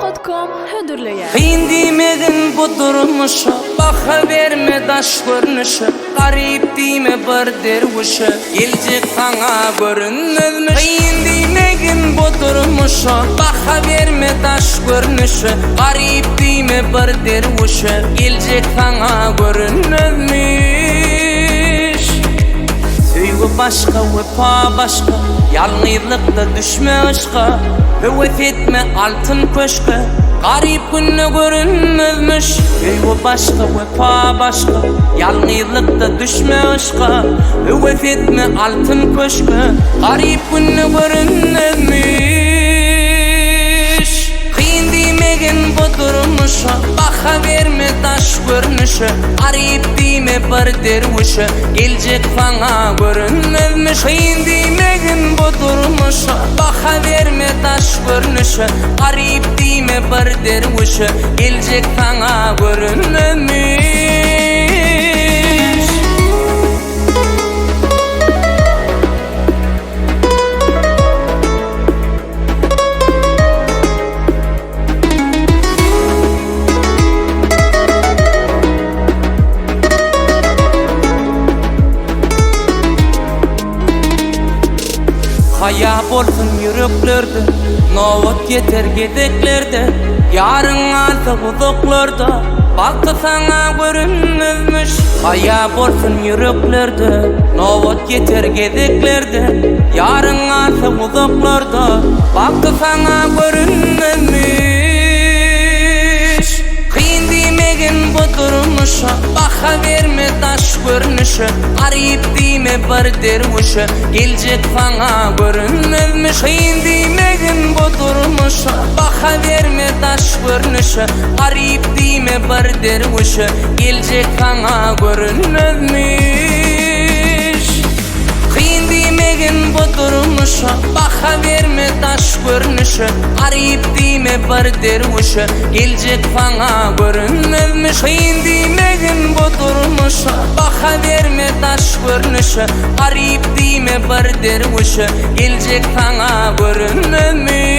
Arabella.com hündürleyen. Kıyın demedin bu durmuşa, baka verme taş görünüşü, garip deme bir dervişi, gelecek sana görünmezmiş. Kıyın demedin bu durmuşa, baka verme taş görünüşü, garip deme bir dervişi, gelecek sana görünmezmiş. Söygü başka, vefa başka, yalnızlıkta düşme aşka, hüvet etme altın köşke, garip günne görünmezmiş. Söygü başka, vefa başka, yalnızlıkta düşme aşka, hüvet etme altın köşke, garip günne görünmezmiş. Kıyın demegin bu durmuşa, baka verme taş görünüşü, garip deme bir dervişi, gelecek sana görünmezmiş. Kıyın demegin bu durmuşa, baka verme taş görünüşü, garip deme bir dervişi, gelecek sana görünmezmiş. Haya bolsun yüreklerde, novat yeter gedeklerde, yarın alsa uzaklarda, baktı sana görünmezmiş. Haya bolsun yüreklerde, novat yeter gedeklerde, yarın alsa uzaklarda, baktı sana görünmezmiş. Kıyın demegin bu durmuşa, baka verme taş görünüşü, garip deme bir dervişi, gelecek sana görünmezmiş. Kıyın demegin bu durmuşa, baka verme taş görünüşü, garip deme bir dervişi, gelecek sana görünmezmiş. Kıyın demegin bu durmuşa, baka verme taş görünüşü, garip deme bir dervişi, gelecek sana görünmezmiş. Kıyın demegin bu durmuşa, baka verme taş görünüşü, garip deme bir dervişi, gelecek sana görünmezmiş.